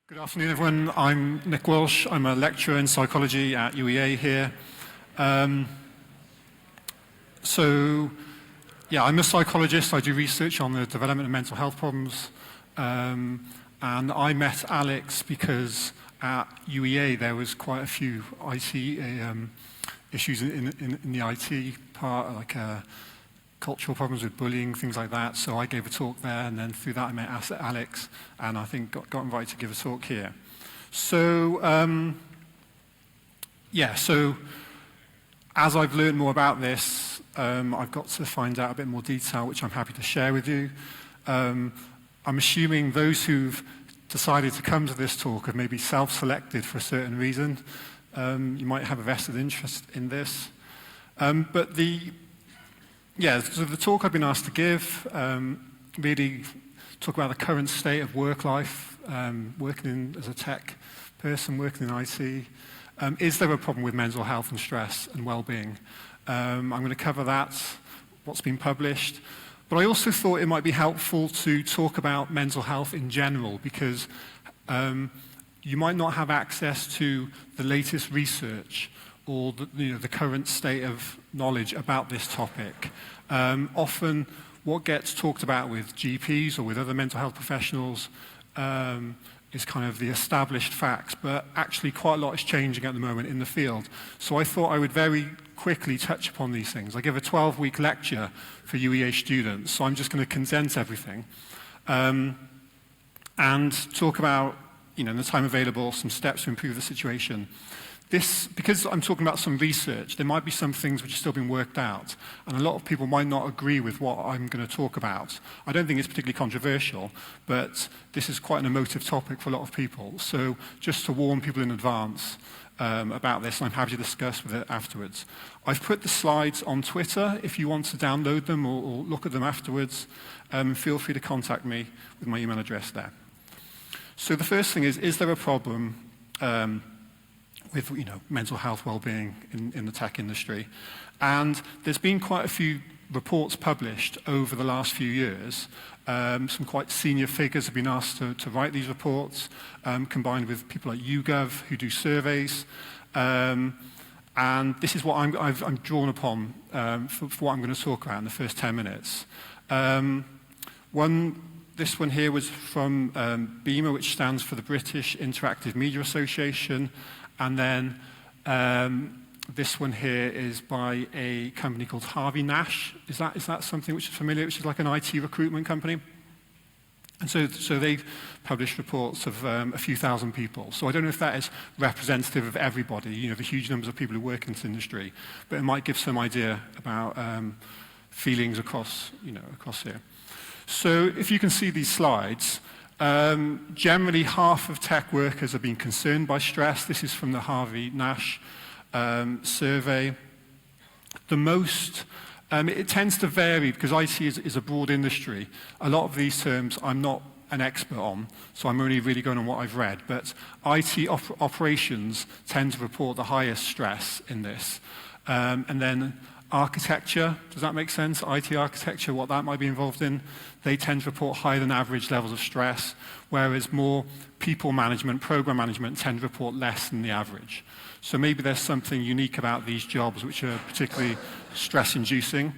Good afternoon, everyone. I'm Nick Walsh. I'm a lecturer in psychology at UEA here. I'm a psychologist. I do research on the development of mental health problems. And I met Alex because at UEA there was quite a few IT issues in the IT part, like cultural problems with bullying, things like that. So I gave a talk there, and then through that I met Alex, and I think got invited to give a talk here. So as I've learned more about this, I've got to find out a bit more detail, which I'm happy to share with you. I'm assuming those who've decided to come to this talk have maybe self-selected for a certain reason. You might have a vested interest in this. So the talk I've been asked to give, really talk about the current state of work life, working as a tech person, working in IT. Is there a problem with mental health and stress and well-being? I'm going to cover that, what's been published. But I also thought it might be helpful to talk about mental health in general, because you might not have access to the latest research or the current state of knowledge about this topic. Often what gets talked about with GPs or with other mental health professionals is kind of the established facts, but actually quite a lot is changing at the moment in the field. So I thought I would very quickly touch upon these things. I give a 12-week lecture for UEA students, so I'm just going to condense everything and talk about, in the time available, some steps to improve the situation. Because I'm talking about some research, there might be some things which are still being worked out, and a lot of people might not agree with what I'm going to talk about. I don't think it's particularly controversial, but this is quite an emotive topic for a lot of people. So just to warn people in advance about this, and I'm happy to discuss with it afterwards. I've put the slides on Twitter. If you want to download them or look at them afterwards, feel free to contact me with my email address there. So the first thing is there a problem with mental health well-being in the tech industry? And there's been quite a few reports published over the last few years. Some quite senior figures have been asked to write these reports, combined with people like YouGov who do surveys. And this is what I'm drawn upon for what I'm going to talk about in the first 10 minutes. This one here was from BEMA, which stands for the British Interactive Media Association. And then this one here is by a company called Harvey Nash. Is that something which is familiar, which is like an IT recruitment company? And so they've published reports of a few thousand people. So I don't know if that is representative of everybody, the huge numbers of people who work in this industry, but it might give some idea about feelings across here. So if you can see these slides, generally, half of tech workers have been concerned by stress. This is from the Harvey Nash survey. The most, it tends to vary because IT is a broad industry. A lot of these terms I'm not an expert on, so I'm only really going on what I've read. But IT operations tend to report the highest stress in this. And then architecture, does that make sense? IT architecture, what that might be involved in, they tend to report higher than average levels of stress, whereas more people management, program management tend to report less than the average. So maybe there's something unique about these jobs which are particularly stress-inducing.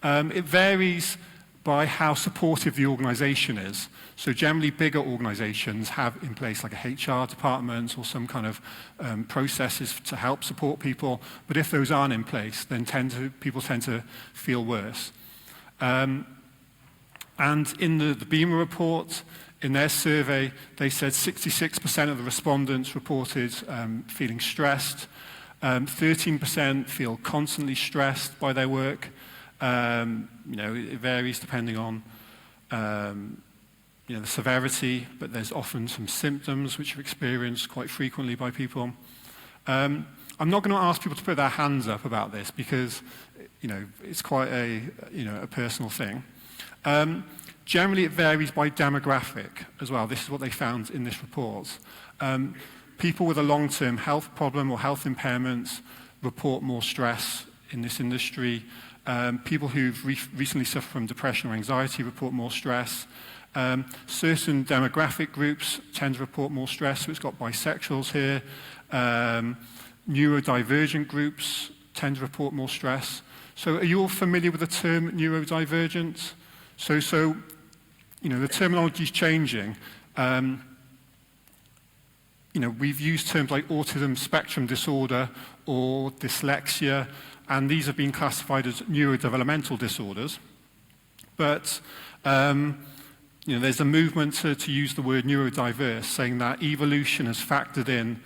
It varies by how supportive the organization is. So generally bigger organizations have in place like a HR department or some kind of processes to help support people. But if those aren't in place, then people tend to feel worse. And in the BEMA report, in their survey, they said 66% of the respondents reported feeling stressed. 13% feel constantly stressed by their work. It varies depending on the severity, but there's often some symptoms which are experienced quite frequently by people. I'm not going to ask people to put their hands up about this because it's quite a personal thing. Generally, it varies by demographic as well. This is what they found in this report. People with a long-term health problem or health impairments report more stress in this industry. People who've recently suffered from depression or anxiety report more stress. Certain demographic groups tend to report more stress, so it's got bisexuals here. Neurodivergent groups tend to report more stress. So are you all familiar with the term neurodivergent? So the terminology is changing. We've used terms like autism spectrum disorder or dyslexia, and these have been classified as neurodevelopmental disorders. But there's a movement to use the word neurodiverse, saying that evolution has factored in.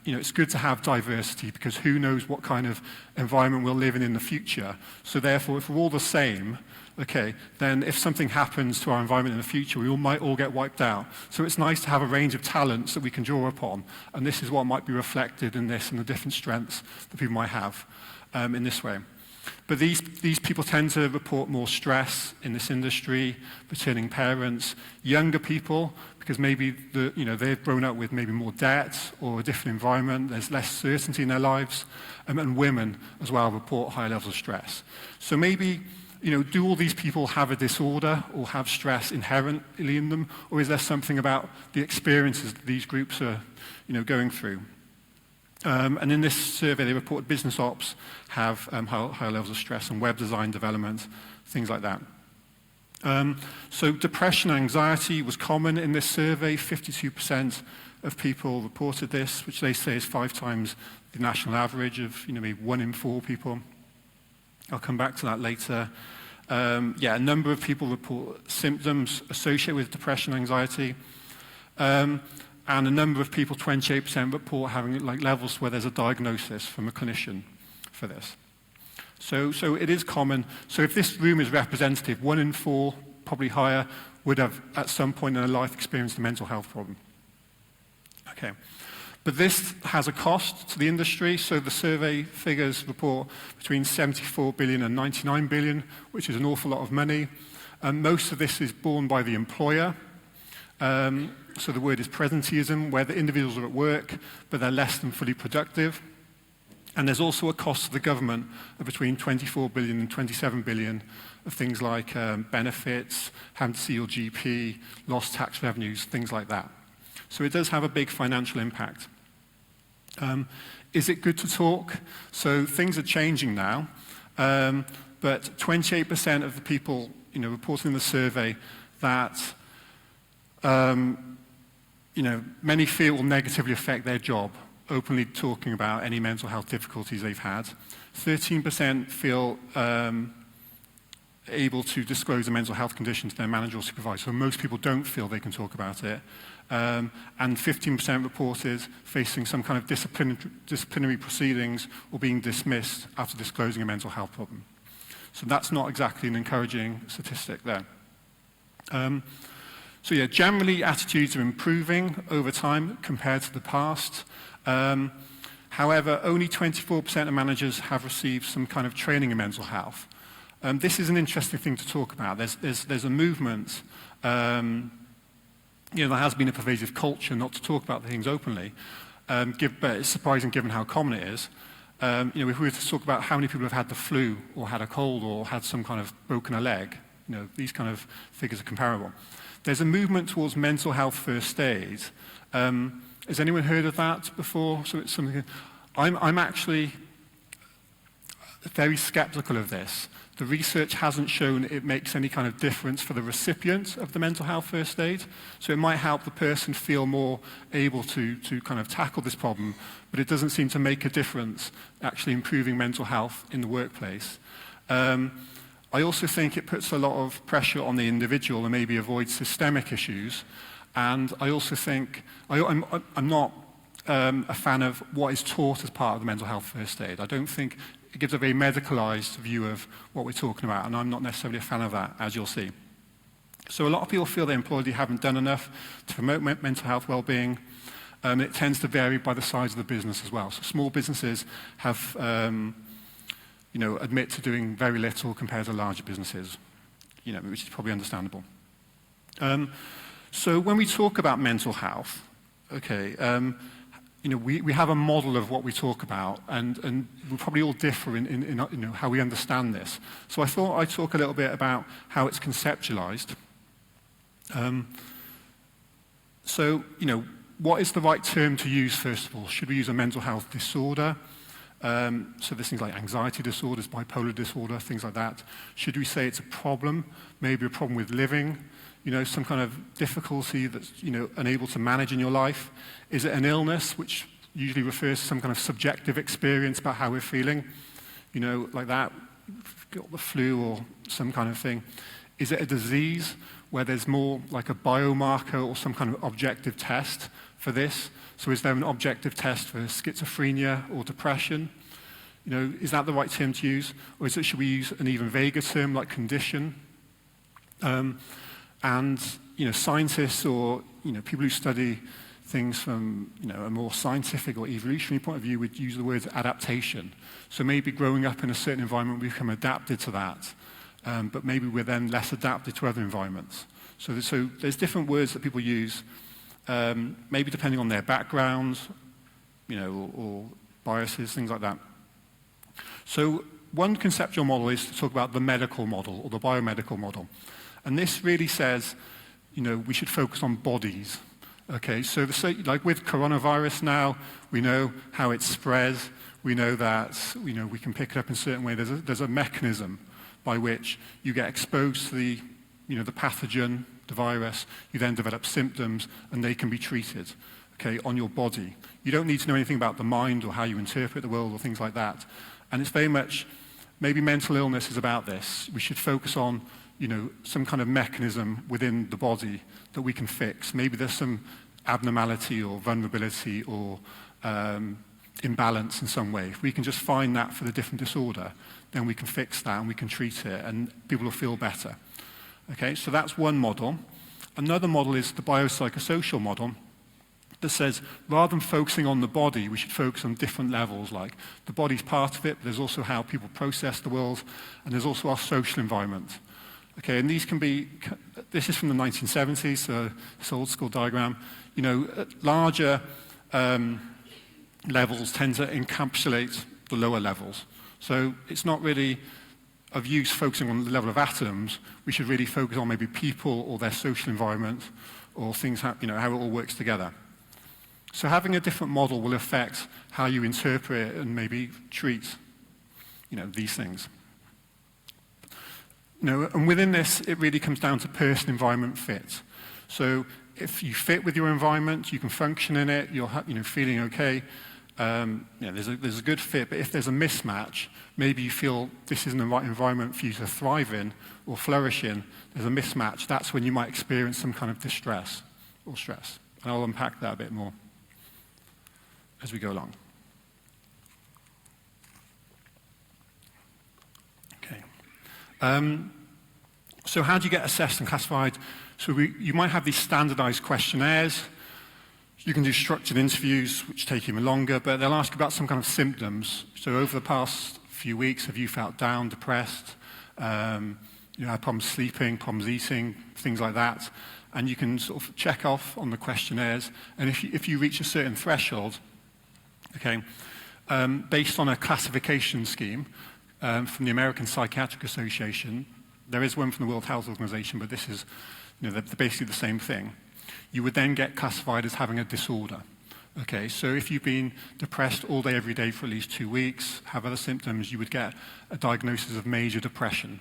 It's good to have diversity because who knows what kind of environment we'll live in the future. So therefore, if we're all the same, okay, then if something happens to our environment in the future, we might all get wiped out. So it's nice to have a range of talents that we can draw upon, and this is what might be reflected in this and the different strengths that people might have in this way. But these people tend to report more stress in this industry, returning parents, younger people, because maybe they've grown up with maybe more debt or a different environment, there's less certainty in their lives, and women as well report high levels of stress. So maybe, do all these people have a disorder or have stress inherently in them, or is there something about the experiences that these groups are going through? And in this survey, they reported business ops have higher levels of stress and web design development, things like that. So depression and anxiety was common in this survey. 52% of people reported this, which they say is 5 times the national average of maybe 1 in 4 people. I'll come back to that later. A number of people report symptoms associated with depression and anxiety. And a number of people, 28%, report having levels where there's a diagnosis from a clinician for this. So it is common. So if this room is representative, 1 in 4, probably higher, would have at some point in their life experienced a mental health problem. Okay. But this has a cost to the industry. So the survey figures report between 74 billion and 99 billion, which is an awful lot of money. And most of this is borne by the employer. So the word is presenteeism, where the individuals are at work, but they're less than fully productive. And there's also a cost to the government of between 24 billion and 27 billion of things like benefits, having to see your GP, lost tax revenues, things like that. So it does have a big financial impact. Is it good to talk? So things are changing now, but 28% of the people reporting in the survey that many feel will negatively affect their job, openly talking about any mental health difficulties they've had. 13% feel able to disclose a mental health condition to their manager or supervisor. So most people don't feel they can talk about it. And 15% reported facing some kind of disciplinary proceedings or being dismissed after disclosing a mental health problem. So that's not exactly an encouraging statistic there. Generally attitudes are improving over time compared to the past. However, only 24% of managers have received some kind of training in mental health. This is an interesting thing to talk about. There's a movement, there has been a pervasive culture not to talk about things openly, but it's surprising given how common it is. If we were to talk about how many people have had the flu or had a cold or had some kind of broken a leg, these kind of figures are comparable. There's a movement towards mental health first aid. Has anyone heard of that before? So it's something. I'm actually very skeptical of this. The research hasn't shown it makes any kind of difference for the recipient of the mental health first aid. So it might help the person feel more able to kind of tackle this problem, but it doesn't seem to make a difference actually improving mental health in the workplace. I also think it puts a lot of pressure on the individual and maybe avoids systemic issues. And I also think, I'm not a fan of what is taught as part of the mental health first aid. I don't think it gives a very medicalized view of what we're talking about, and I'm not necessarily a fan of that, as you'll see. So a lot of people feel their employees haven't done enough to promote mental health well-being. It tends to vary by the size of the business as well. So small businesses have, admit to doing very little compared to larger businesses, which is probably understandable. So when we talk about mental health, we have a model of what we talk about, and we probably all differ in how we understand this. So I thought I'd talk a little bit about how it's conceptualized. What is the right term to use, first of all? Should we use a mental health disorder? So there's things like anxiety disorders, bipolar disorder, things like that. Should we say it's a problem, maybe a problem with living, some kind of difficulty that's, unable to manage in your life? Is it an illness, which usually refers to some kind of subjective experience about how we're feeling, like that, got the flu or some kind of thing? Is it a disease where there's more like a biomarker or some kind of objective test for this? So is there an objective test for schizophrenia or depression? Is that the right term to use? Or should we use an even vaguer term like condition? Scientists or, people who study things from, a more scientific or evolutionary point of view would use the word adaptation. So maybe growing up in a certain environment, we become adapted to that. But maybe we're then less adapted to other environments. So there's different words that people use, maybe depending on their background, or biases, things like that. So one conceptual model is to talk about the medical model or the biomedical model. And this really says, we should focus on bodies. Okay, so like with coronavirus now, we know how it spreads. We know that, we can pick it up in a certain way. There's a mechanism by which you get exposed to the pathogen, the virus. You then develop symptoms, and they can be treated, okay, on your body. You don't need to know anything about the mind or how you interpret the world or things like that. And it's very much, maybe mental illness is about this. We should focus on, some kind of mechanism within the body that we can fix. Maybe there's some abnormality or vulnerability or imbalance in some way. If we can just find that for the different disorder, then we can fix that and we can treat it, and people will feel better. Okay, so that's one model. Another model is the biopsychosocial model that says rather than focusing on the body, we should focus on different levels, like the body's part of it, but there's also how people process the world, and there's also our social environment. Okay, and these can be, this is from the 1970s, so this old school diagram. Larger levels tend to encapsulate the lower levels. So it's not really of use focusing on the level of atoms. We should really focus on maybe people or their social environment or things, how it all works together. So having a different model will affect how you interpret and maybe treat, these things. And within this, it really comes down to person-environment fit. So if you fit with your environment, you can function in it, you're feeling okay, there's a good fit. But if there's a mismatch, maybe you feel this isn't the right environment for you to thrive in or flourish in, there's a mismatch, that's when you might experience some kind of distress or stress. And I'll unpack that a bit more as we go along. Okay. So how do you get assessed and classified? So you might have these standardized questionnaires. You can do structured interviews, which take even longer, but they'll ask about some kind of symptoms. So over the past few weeks, have you felt down, depressed, had problems sleeping, problems eating, things like that? And you can sort of check off on the questionnaires. And if you reach a certain threshold, okay, based on a classification scheme from the American Psychiatric Association, there is one from the World Health Organization, but this is, they're basically the same thing. You would then get classified as having a disorder. Okay, so if you've been depressed all day, every day for at least 2 weeks, have other symptoms, you would get a diagnosis of major depression.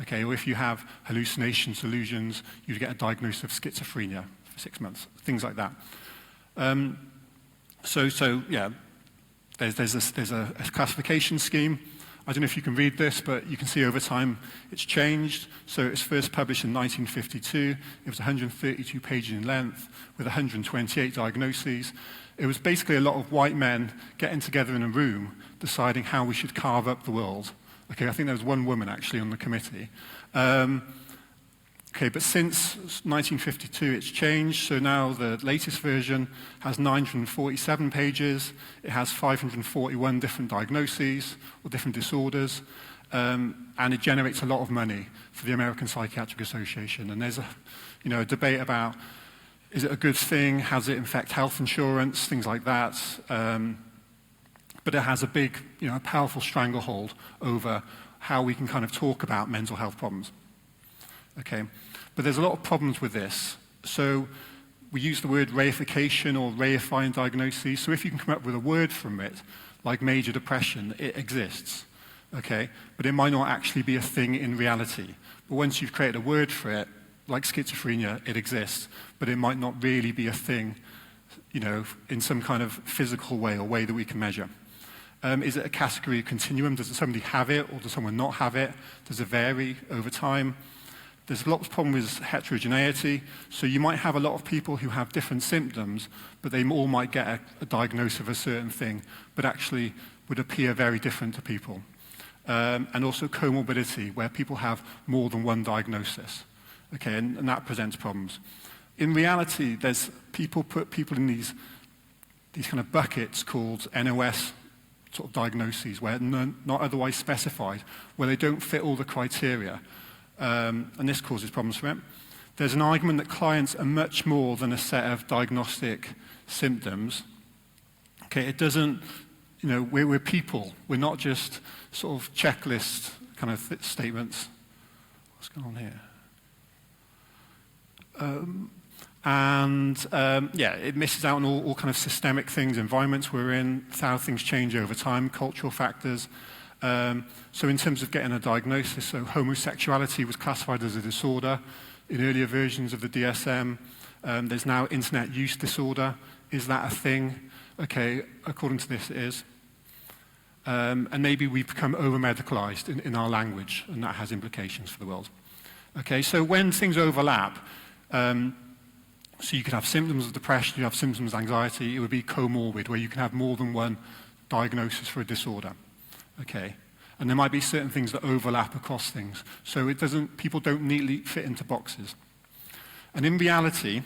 Okay, or if you have hallucinations, delusions, you'd get a diagnosis of schizophrenia for 6 months, things like that. There's a classification scheme. I don't know if you can read this, but you can see over time it's changed. So it was first published in 1952. It was 132 pages in length with 128 diagnoses. It was basically a lot of white men getting together in a room deciding how we should carve up the world. Okay, I think there was one woman actually on the committee. But since 1952, it's changed. So now the latest version has 947 pages. It has 541 different diagnoses or different disorders. And it generates a lot of money for the American Psychiatric Association. And there's a debate about, Is it a good thing? How does it affect health insurance? Things like that. But it has a big, a powerful stranglehold over how we can kind of talk about mental health problems. Okay, but there's a lot of problems with this. So we use the word reification or reifying diagnoses. So if you can come up with a word from it, like major depression, it exists. Okay, but it might not actually be a thing in reality. But once you've created a word for it, like schizophrenia, it exists, but it might not really be a thing, in some kind of physical way or way that we can measure. Is it a category continuum? Does somebody have it or does someone not have it? Does it vary over time? There's lots of problems with heterogeneity. So you might have a lot of people who have different symptoms, but they all might get a diagnosis of a certain thing, but actually would appear very different to people. And also comorbidity, where people have more than one diagnosis. Okay, and that presents problems. In reality, people put people in these kind of buckets called NOS sort of diagnoses, where not otherwise specified, where they don't fit all the criteria. And this causes problems for them. There's an argument that clients are much more than a set of diagnostic symptoms. Okay, it doesn't, we're people. We're not just sort of checklist kind of statements. What's going on here? It misses out on all kind of systemic things, environments we're in, how things change over time, cultural factors. So in terms of getting a diagnosis, so homosexuality was classified as a disorder in earlier versions of the DSM. There's now internet use disorder. Is that a thing? Okay, according to this, it is. And maybe we've become over-medicalized in our language, and that has implications for the world. Okay, so when things overlap, so you could have symptoms of depression, you have symptoms of anxiety, it would be comorbid, where you can have more than one diagnosis for a disorder. Okay, and there might be certain things that overlap across things. So people don't neatly fit into boxes. And in reality,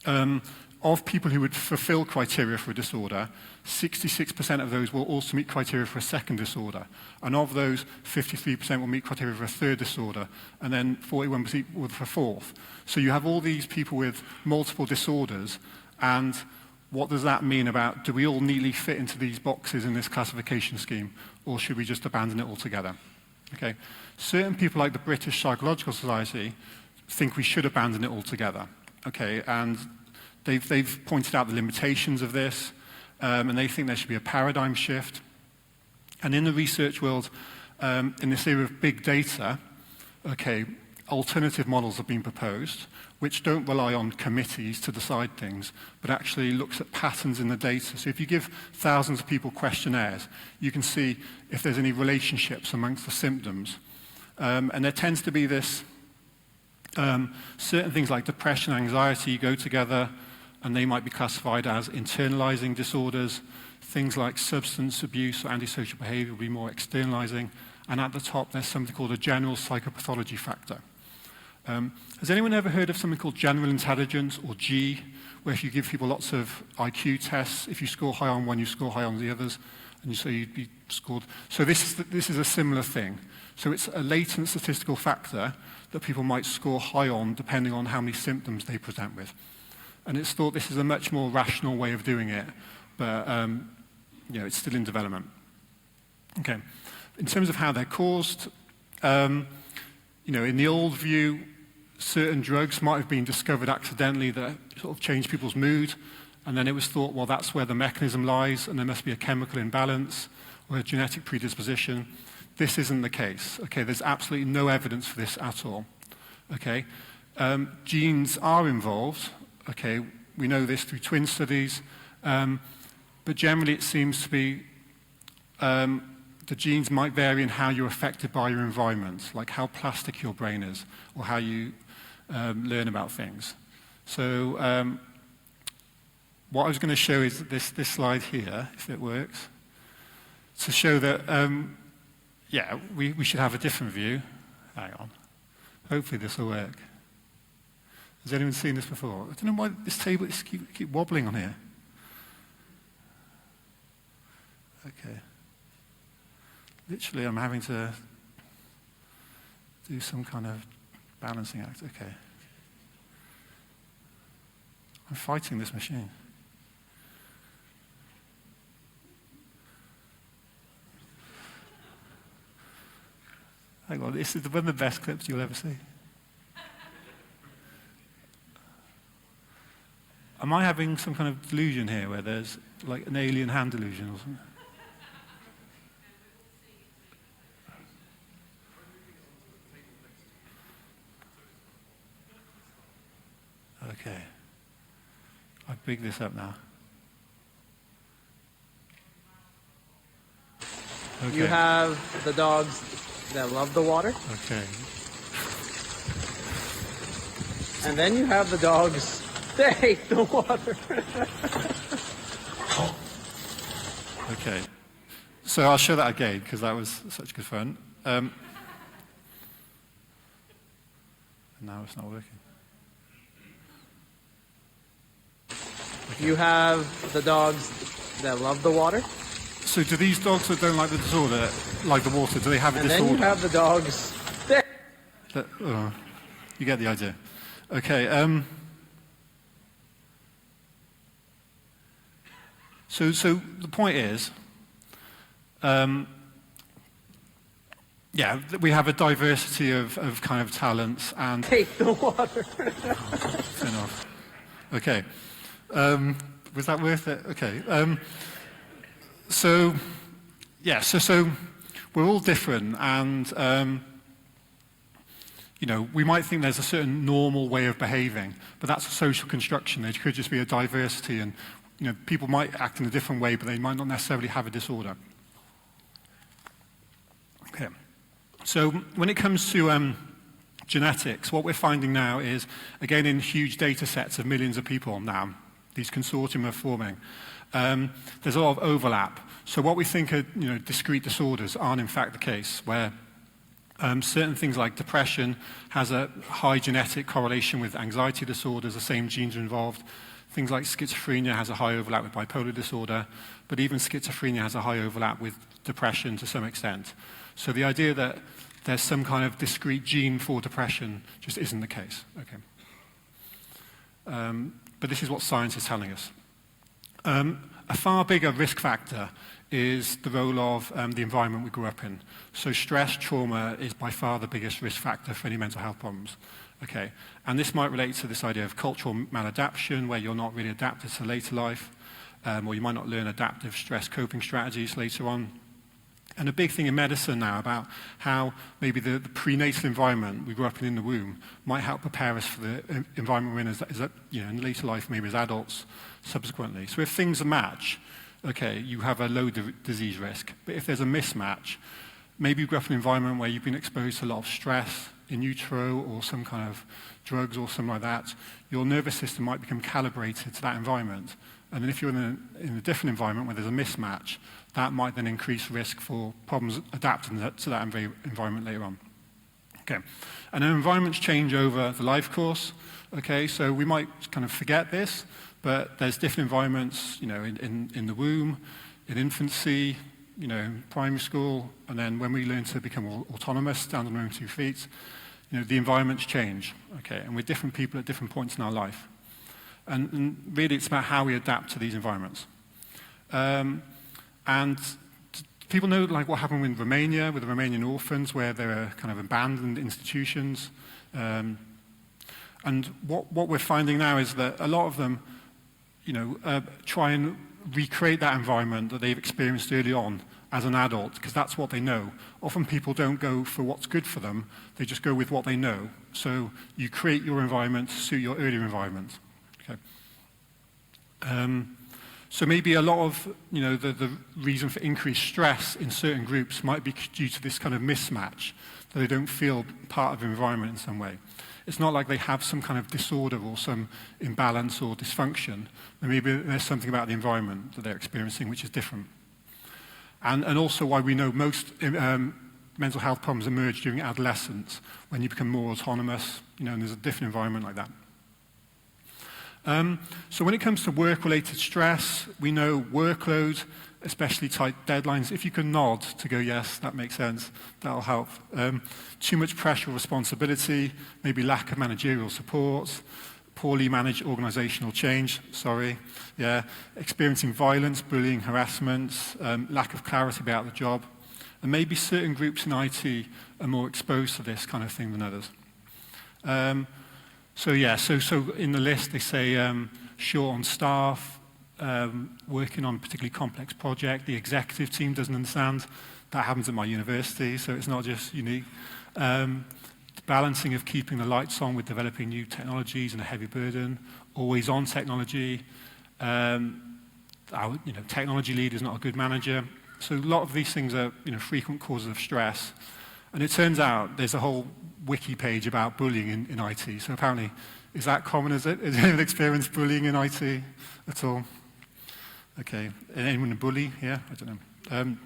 of people who would fulfill criteria for a disorder, 66% of those will also meet criteria for a second disorder. And of those, 53% will meet criteria for a third disorder, and then 41% will for a fourth. So you have all these people with multiple disorders, and what does that mean about, do we all neatly fit into these boxes in this classification scheme, or should we just abandon it altogether? Okay. Certain people, like the British Psychological Society, think we should abandon it altogether. Okay, and they've pointed out the limitations of this, and they think there should be a paradigm shift. And in the research world, in this era of big data, okay, alternative models have been proposed, which don't rely on committees to decide things, but actually looks at patterns in the data. So if you give thousands of people questionnaires, you can see if there's any relationships amongst the symptoms. And there tends to be this, certain things like depression and anxiety go together, and they might be classified as internalizing disorders. Things like substance abuse or antisocial behavior will be more externalizing. And at the top, there's something called a general psychopathology factor. Has anyone ever heard of something called general intelligence, or G, where if you give people lots of IQ tests, if you score high on one, you score high on the others, and so you'd be scored. So this is a similar thing. So it's a latent statistical factor that people might score high on depending on how many symptoms they present with. And it's thought this is a much more rational way of doing it, but it's still in development. Okay. In terms of how they're caused, in the old view, certain drugs might have been discovered accidentally that sort of changed people's mood, and then it was thought, well, that's where the mechanism lies, and there must be a chemical imbalance or a genetic predisposition. This isn't the case. Okay, there's absolutely no evidence for this at all. Okay, genes are involved. Okay, we know this through twin studies, but generally it seems to be the genes might vary in how you're affected by your environment, like how plastic your brain is, or how you learn about things. So what I was going to show is this slide here, if it works, to show that, we should have a different view. Hang on. Hopefully this will work. Has anyone seen this before? I don't know why this table is keep wobbling on here. Okay. Literally, I'm having to do some kind of balancing act. Okay. I'm fighting this machine. Hang on, this is one of the best clips you'll ever see. Am I having some kind of delusion here where there's like an alien hand delusion or something? Okay. I big this up now. Okay. You have the dogs that love the water. Okay. And then you have the dogs that hate the water. Okay. So I'll show that again because that was such good fun. And now it's not working. Okay. You have the dogs that love the water. So do these dogs that don't like the disorder, like the water, do they have a And disorder? then you have the dogs that... You get the idea. Okay. So the point is, yeah, we have a diversity of kind of talents and... hate the water. Fair enough. Okay. Was that worth it? Okay. So we're all different, and you know, we might think there's a certain normal way of behaving, but that's a social construction. There could just be a diversity, and you know, people might act in a different way, but they might not necessarily have a disorder. Okay. So when it comes to genetics, what we're finding now is, again, in huge data sets of millions of people now, these consortium are forming, there's a lot of overlap. So what we think are, you know, discrete disorders aren't in fact the case, where certain things like depression has a high genetic correlation with anxiety disorders, the same genes are involved. Things like schizophrenia has a high overlap with bipolar disorder, but even schizophrenia has a high overlap with depression to some extent. So the idea that there's some kind of discrete gene for depression just isn't the case. Okay. But this is what science is telling us. A far bigger risk factor is the role of the environment we grew up in. So stress, trauma is by far the biggest risk factor for any mental health problems. Okay. And this might relate to this idea of cultural maladaptation, where you're not really adapted to later life, or you might not learn adaptive stress coping strategies later on. And a big thing in medicine now about how maybe the prenatal environment we grew up in the womb might help prepare us for the environment we're in as you know, in later life, maybe as adults subsequently. So if things are match, okay, you have a low disease risk. But if there's a mismatch, maybe you grew up in an environment where you've been exposed to a lot of stress in utero or some kind of drugs or something like that, your nervous system might become calibrated to that environment. And then if you're in a different environment where there's a mismatch, that might then increase risk for problems adapting to that environment later on. Okay. And then environments change over the life course. Okay, so we might kind of forget this, but there's different environments, you know, in the womb, in infancy, you know, in primary school, and then when we learn to become autonomous, stand on our own 2 feet, you know, the environments change. Okay, and we're different people at different points in our life. And really it's about how we adapt to these environments. And people know like what happened in Romania with the Romanian orphans, where they were kind of abandoned institutions. And what we're finding now is that a lot of them, you know, try and recreate that environment that they've experienced early on as an adult, because that's what they know. Often people don't go for what's good for them, they just go with what they know. So you create your environment to suit your earlier environment. Okay. So maybe a lot of, you know, the reason for increased stress in certain groups might be due to this kind of mismatch, that they don't feel part of the environment in some way. It's not like they have some kind of disorder or some imbalance or dysfunction, but maybe there's something about the environment that they're experiencing which is different. And also why we know most mental health problems emerge during adolescence, when you become more autonomous, you know, and there's a different environment like that. So when it comes to work-related stress, we know workload, especially tight deadlines. If you can nod to go, yes, that makes sense, that'll help. Too much pressure or responsibility, maybe lack of managerial support, poorly managed organizational change, experiencing violence, bullying, harassment, lack of clarity about the job, and maybe certain groups in IT are more exposed to this kind of thing than others. So in the list they say short on staff, working on a particularly complex project, the executive team doesn't understand. That happens at my university, so it's not just unique. Balancing of keeping the lights on with developing new technologies and a heavy burden, always on technology. Our technology lead is not a good manager. So a lot of these things are frequent causes of stress. And it turns out there's a whole wiki page about bullying in IT. So apparently, is that common, is it? Has anyone experienced bullying in IT at all? Okay, anyone a bully? Yeah, I don't know.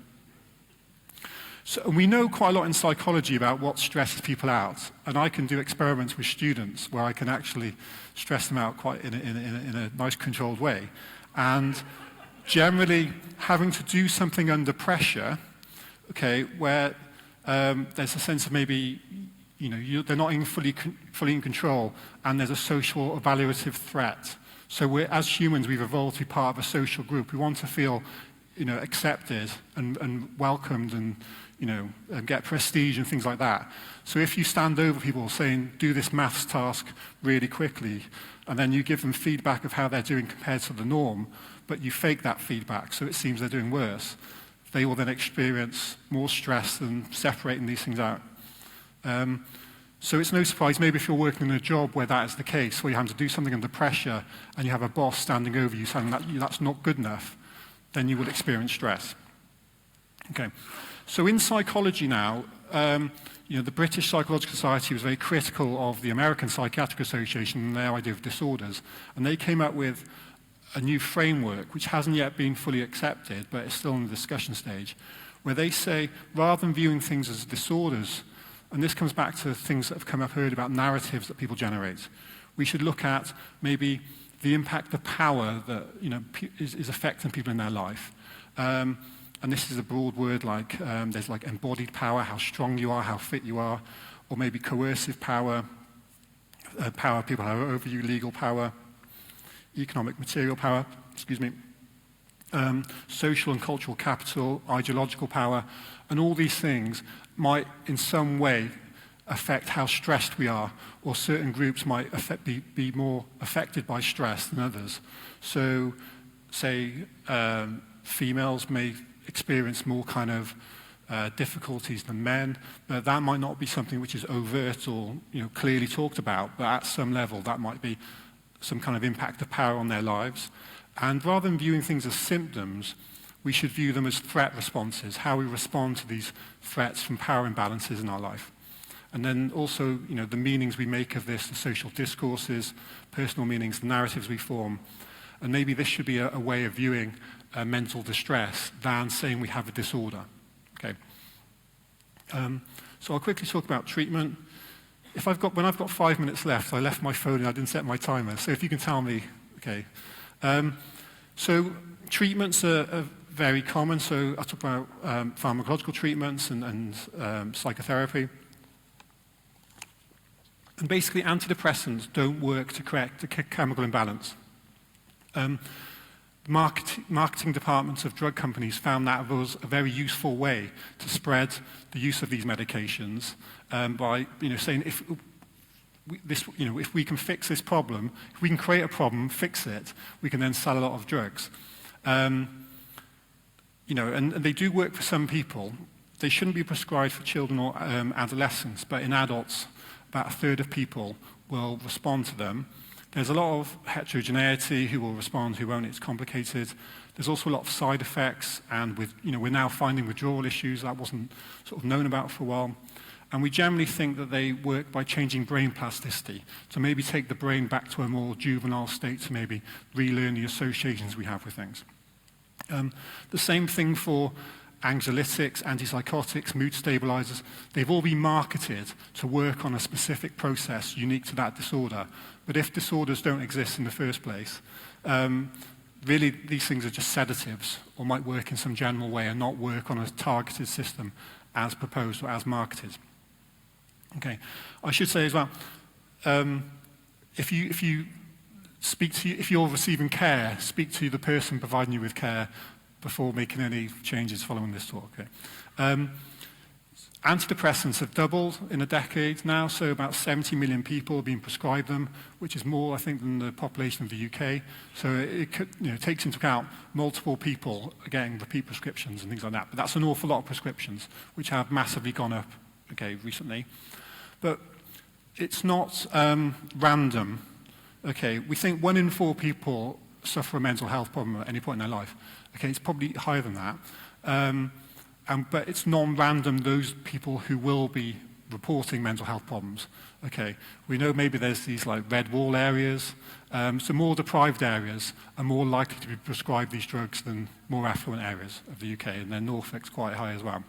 So we know quite a lot in psychology about what stresses people out, and I can do experiments with students where I can actually stress them out quite in a nice controlled way. And generally, having to do something under pressure, okay, where there's a sense of maybe they're not fully in control, and there's a social evaluative threat. So as humans, we've evolved to be part of a social group. We want to feel accepted and welcomed and get prestige and things like that. So if you stand over people saying, do this maths task really quickly, and then you give them feedback of how they're doing compared to the norm, but you fake that feedback so it seems they're doing worse, they will then experience more stress than separating these things out. So it's no surprise, maybe if you're working in a job where that is the case, where you have to do something under pressure and you have a boss standing over you saying that's not good enough, then you will experience stress. Okay. So in psychology now, the British Psychological Society was very critical of the American Psychiatric Association and their idea of disorders. And they came up with a new framework, which hasn't yet been fully accepted, but is still in the discussion stage, where they say, rather than viewing things as disorders, and this comes back to things that have come up earlier about narratives that people generate, we should look at maybe the impact of power that is affecting people in their life. And this is a broad word like, there's like embodied power, how strong you are, how fit you are, or maybe coercive power, power people have over you, legal power, economic material power, social and cultural capital, ideological power, and all these things might in some way affect how stressed we are, or certain groups might be more affected by stress than others. So, say, females may experience more kind of difficulties than men, but that might not be something which is overt or clearly talked about, but at some level that might be some kind of impact of power on their lives. And rather than viewing things as symptoms, we should view them as threat responses, how we respond to these threats from power imbalances in our life. And then also, the meanings we make of this, the social discourses, personal meanings, the narratives we form. And maybe this should be a way of viewing mental distress than saying we have a disorder. Okay. So I'll quickly talk about treatment. When I've got 5 minutes left, I left my phone and I didn't set my timer. So if you can tell me, okay. So treatments are very common. So I talk about pharmacological treatments and psychotherapy. And basically, antidepressants don't work to correct the chemical imbalance. Marketing departments of drug companies found that was a very useful way to spread the use of these medications by saying if we can fix this problem, if we can create a problem, fix it, we can then sell a lot of drugs. And they do work for some people. They shouldn't be prescribed for children or adolescents, but in adults, about a third of people will respond to them. There's a lot of heterogeneity, who will respond, who won't, it's complicated. There's also a lot of side effects, and we're now finding withdrawal issues that wasn't sort of known about for a while. And we generally think that they work by changing brain plasticity, to maybe take the brain back to a more juvenile state, to maybe relearn the associations we have with things. The same thing for anxiolytics, antipsychotics, mood stabilizers. They've all been marketed to work on a specific process unique to that disorder. But if disorders don't exist in the first place, really these things are just sedatives, or might work in some general way and not work on a targeted system as proposed or as marketed. Okay, I should say as well, if you speak to you, if you're receiving care, speak to the person providing you with care before making any changes following this talk. Okay. Antidepressants have doubled in a decade now, so about 70 million people have been prescribed them, which is more, I think, than the population of the UK. So it takes into account multiple people getting repeat prescriptions and things like that. But that's an awful lot of prescriptions, which have massively gone up, okay, recently. But it's not random. Okay, we think 1 in 4 people suffer a mental health problem at any point in their life. Okay, it's probably higher than that. But it's non-random, those people who will be reporting mental health problems. Okay, we know maybe there's these like red wall areas, so more deprived areas are more likely to be prescribed these drugs than more affluent areas of the UK, and then Norfolk's quite high as well.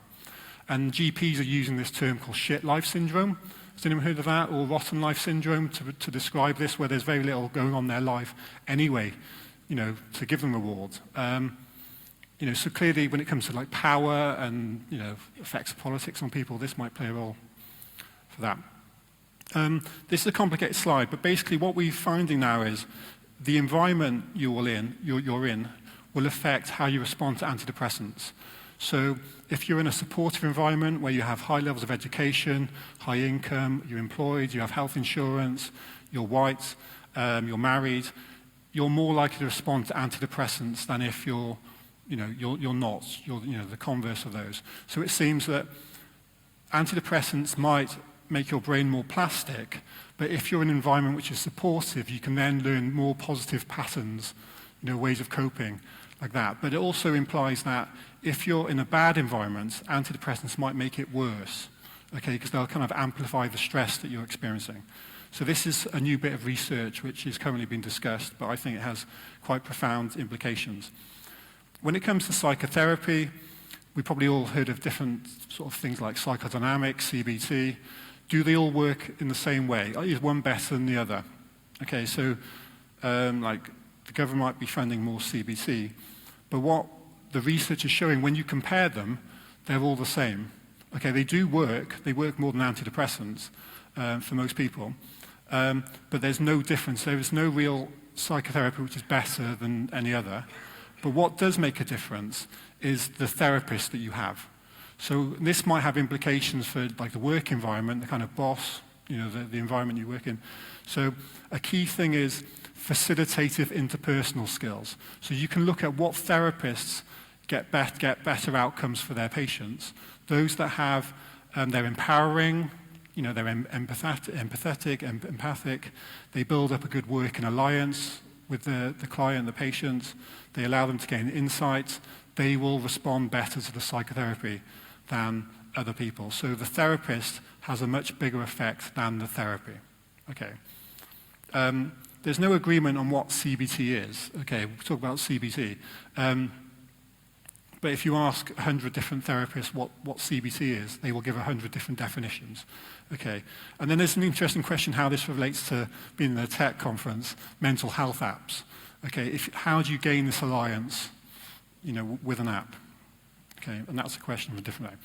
And GPs are using this term called shit life syndrome. Has anyone heard of that? Or rotten life syndrome to describe this, where there's very little going on in their life anyway, to give them rewards. So clearly when it comes to like power and, effects of politics on people, this might play a role for that. This is a complicated slide, but basically what we're finding now is the environment you're in will affect how you respond to antidepressants. So if you're in a supportive environment where you have high levels of education, high income, you're employed, you have health insurance, you're white, you're married, you're more likely to respond to antidepressants than if you're not. You're the converse of those. So it seems that antidepressants might make your brain more plastic, but if you're in an environment which is supportive, you can then learn more positive patterns, ways of coping like that. But it also implies that if you're in a bad environment, antidepressants might make it worse, okay, because they'll kind of amplify the stress that you're experiencing. So this is a new bit of research which is currently being discussed, but I think it has quite profound implications. When it comes to psychotherapy, we probably all heard of different sort of things like psychodynamics, CBT. Do they all work in the same way? Is one better than the other? Okay, so like the government might be funding more CBT, but what the research is showing, when you compare them, they're all the same. Okay, they do work. They work more than antidepressants for most people, but there's no difference. There is no real psychotherapy which is better than any other. But what does make a difference is the therapist that you have. So this might have implications for like the work environment, the kind of boss, the environment you work in. So a key thing is facilitative interpersonal skills. So you can look at what therapists get better outcomes for their patients. Those that have, they're empowering, they're empathetic, empathic. They build up a good working alliance with the client, the patient. They allow them to gain insights. They will respond better to the psychotherapy than other people. So the therapist has a much bigger effect than the therapy. Okay. There's no agreement on what CBT is. Okay, we'll talk about CBT. But if you ask 100 different therapists what CBT is, they will give 100 different definitions. Okay, and then there's an interesting question how this relates to being in a tech conference, mental health apps. Okay, how do you gain this alliance, with an app? Okay, and that's a question of a different way.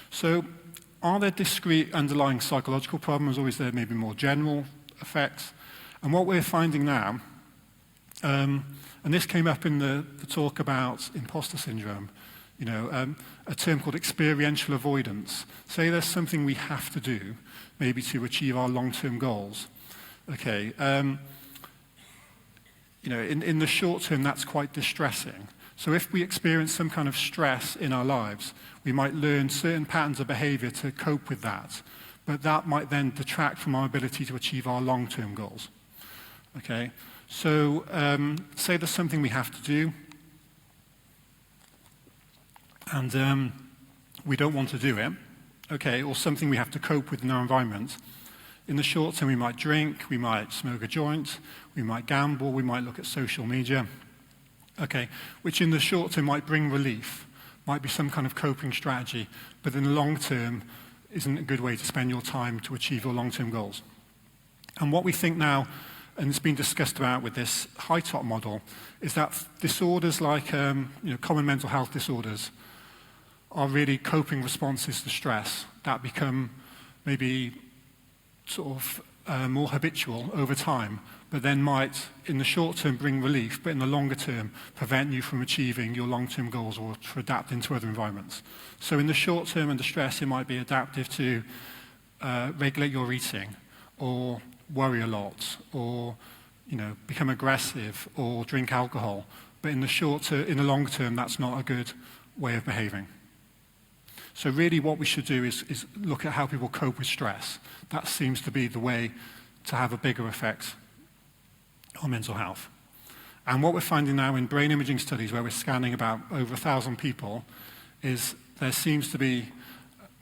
So, are there discrete underlying psychological problems, or is there maybe more general effects? And what we're finding now, and this came up in the talk about imposter syndrome, a term called experiential avoidance. Say there's something we have to do, maybe to achieve our long-term goals. Okay, in the short term, that's quite distressing. So if we experience some kind of stress in our lives, we might learn certain patterns of behavior to cope with that, but that might then detract from our ability to achieve our long-term goals. Okay, so say there's something we have to do, and we don't want to do it, okay, or something we have to cope with in our environment. In the short term, we might drink, we might smoke a joint, we might gamble, we might look at social media, okay, which in the short term might bring relief, might be some kind of coping strategy, but in the long term isn't a good way to spend your time to achieve your long-term goals. And what we think now, and it's been discussed about with this high-top model, is that disorders like common mental health disorders are really coping responses to stress that become maybe sort of more habitual over time, but then might, in the short term, bring relief, but in the longer term, prevent you from achieving your long-term goals or to adapt into other environments. So in the short term under stress, it might be adaptive to regulate your eating, or worry a lot, or become aggressive, or drink alcohol. But in the long term, that's not a good way of behaving. So really what we should do is look at how people cope with stress. That seems to be the way to have a bigger effect on mental health. And what we're finding now in brain imaging studies, where we're scanning about over 1,000 people, is there seems to be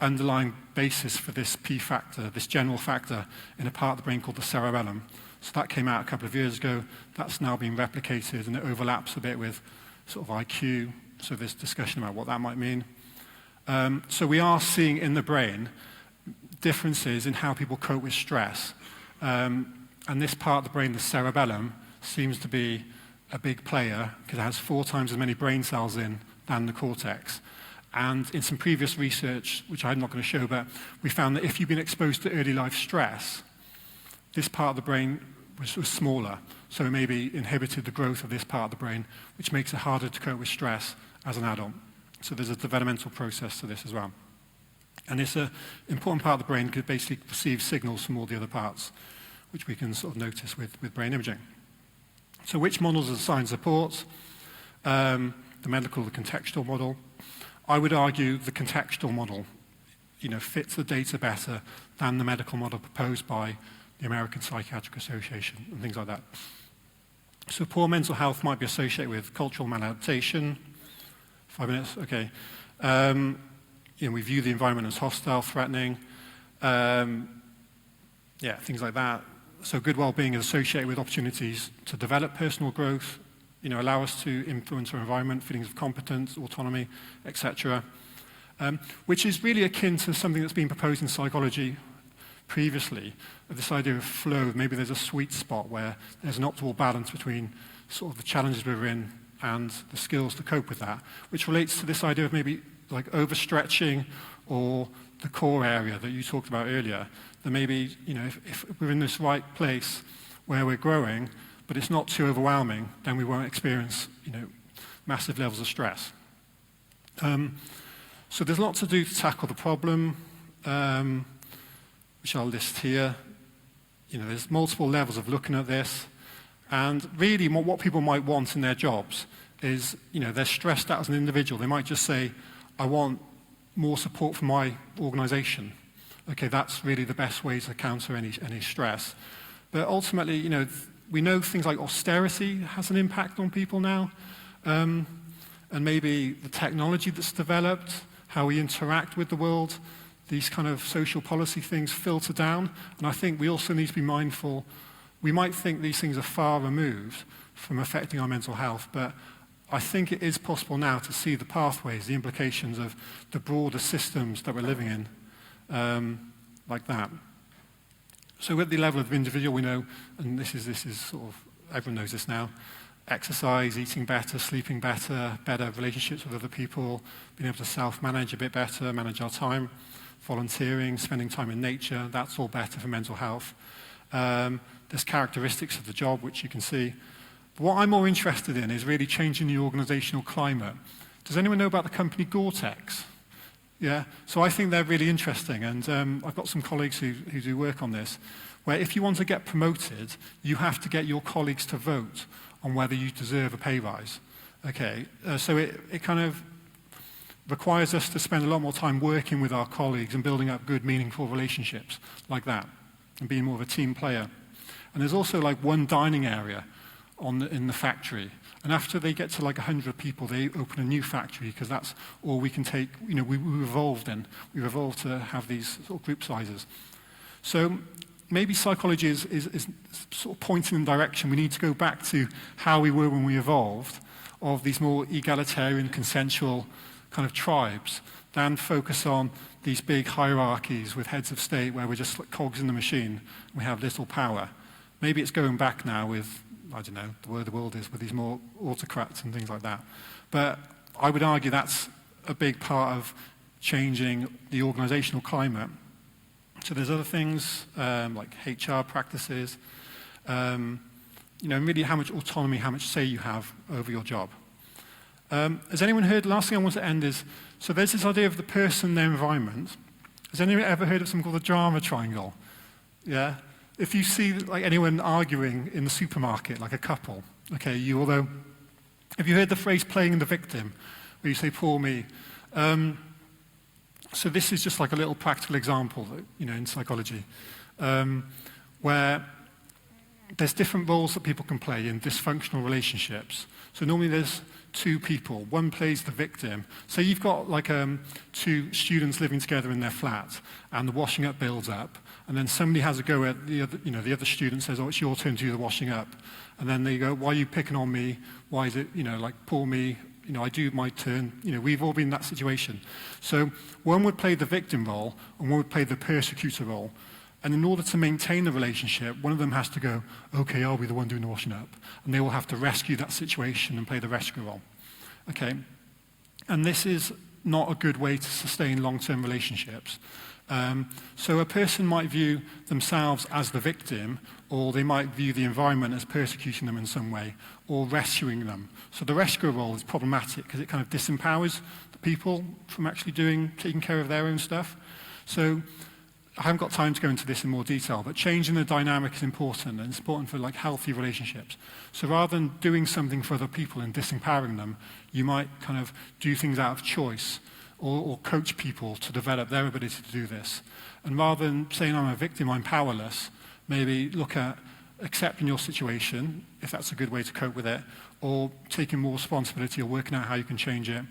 underlying basis for this P factor, this general factor, in a part of the brain called the cerebellum. So that came out a couple of years ago. That's now being replicated, and it overlaps a bit with sort of IQ. So there's discussion about what that might mean. So we are seeing in the brain differences in how people cope with stress. And this part of the brain, the cerebellum, seems to be a big player because it has 4 times as many brain cells in than the cortex. And in some previous research, which I'm not going to show, but we found that if you've been exposed to early life stress, this part of the brain was smaller. So it maybe inhibited the growth of this part of the brain, which makes it harder to cope with stress as an adult. So there's a developmental process to this as well. And it's an important part of the brain because it basically receives signals from all the other parts, which we can sort of notice with brain imaging. So which models does science support? The medical, the contextual model. I would argue the contextual model, fits the data better than the medical model proposed by the American Psychiatric Association and things like that. So poor mental health might be associated with cultural maladaptation. 5 minutes, okay. We view the environment as hostile, threatening. Things like that. So good well-being is associated with opportunities to develop personal growth, allow us to influence our environment, feelings of competence, autonomy, etc. Which is really akin to something that's been proposed in psychology previously, this idea of flow. Maybe there's a sweet spot where there's an optimal balance between sort of the challenges we're in and the skills to cope with that, which relates to this idea of maybe like overstretching or the core area that you talked about earlier. That maybe, if we're in this right place where we're growing, but it's not too overwhelming, then we won't experience, massive levels of stress. So there's lots to do to tackle the problem, which I'll list here. There's multiple levels of looking at this. And really, what people might want in their jobs is, they're stressed out as an individual. They might just say, I want more support from my organization. Okay, that's really the best way to counter any stress. But ultimately, we know things like austerity has an impact on people now. And maybe the technology that's developed, how we interact with the world, these kind of social policy things filter down. And I think we also need to be mindful. We might think these things are far removed from affecting our mental health, but I think it is possible now to see the pathways, the implications of the broader systems that we're living in, like that. So at the level of the individual, we know, and this is sort of, everyone knows this now, exercise, eating better, sleeping better, better relationships with other people, being able to self-manage a bit better, manage our time, volunteering, spending time in nature, that's all better for mental health. There's characteristics of the job, which you can see. But what I'm more interested in is really changing the organizational climate. Does anyone know about the company Gore-Tex? Yeah, so I think they're really interesting, and I've got some colleagues who do work on this, where if you want to get promoted, you have to get your colleagues to vote on whether you deserve a pay rise. Okay, so it kind of requires us to spend a lot more time working with our colleagues and building up good, meaningful relationships like that, and being more of a team player. And there's also like one dining area in the factory. And after they get to like 100 people, they open a new factory because that's all we can take. We evolved in. We've evolved to have these sort of group sizes. So maybe psychology is sort of pointing in the direction. We need to go back to how we were when we evolved, of these more egalitarian, consensual kind of tribes, than focus on these big hierarchies with heads of state where we're just like cogs in the machine and we have little power. Maybe it's going back now with, I don't know, the way the world is, with these more autocrats and things like that. But I would argue that's a big part of changing the organizational climate, So there's other things like HR practices, really how much autonomy, how much say you have over your job. Has anyone heard, the last thing I want to end is, so there's this idea of the person, their environment. Has anyone ever heard of something called the drama triangle? Yeah? If you see like anyone arguing in the supermarket, like a couple, okay, have you heard the phrase playing the victim, where you say, poor me? So this is just like a little practical example, in psychology, where there's different roles that people can play in dysfunctional relationships. So normally there's two people. One plays the victim. So you've got like two students living together in their flat, and the washing up builds up, and then somebody has a go at the other student says, oh, it's your turn to do the washing up. And then they go, why are you picking on me? Why is it, like, poor me? I do my turn. We've all been in that situation. So one would play the victim role, and one would play the persecutor role. And in order to maintain the relationship, one of them has to go, okay, I'll be the one doing the washing up. And they will have to rescue that situation and play the rescue role. Okay? And this is not a good way to sustain long-term relationships. So a person might view themselves as the victim, or they might view the environment as persecuting them in some way, or rescuing them. So the rescuer role is problematic because it kind of disempowers the people from actually taking care of their own stuff. So I haven't got time to go into this in more detail, but changing the dynamic is important, and it's important for like healthy relationships. So rather than doing something for other people and disempowering them, you might kind of do things out of choice, or coach people to develop their ability to do this. And rather than saying I'm a victim, I'm powerless, maybe look at accepting your situation, if that's a good way to cope with it, or taking more responsibility or working out how you can change it.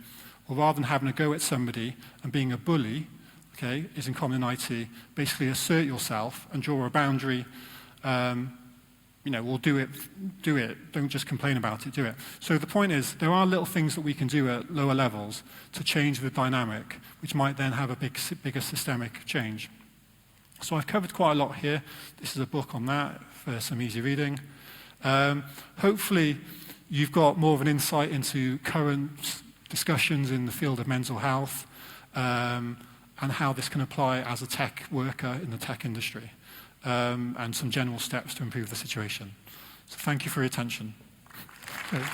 Or rather than having a go at somebody and being a bully, okay, is in common in IT, basically assert yourself and draw a boundary, or do it, don't just complain about it, do it. So the point is, there are little things that we can do at lower levels to change the dynamic, which might then have a bigger systemic change. So I've covered quite a lot here. This is a book on that for some easy reading. Hopefully, you've got more of an insight into current discussions in the field of mental health, and how this can apply as a tech worker in the tech industry, and some general steps to improve the situation. So thank you for your attention. Okay.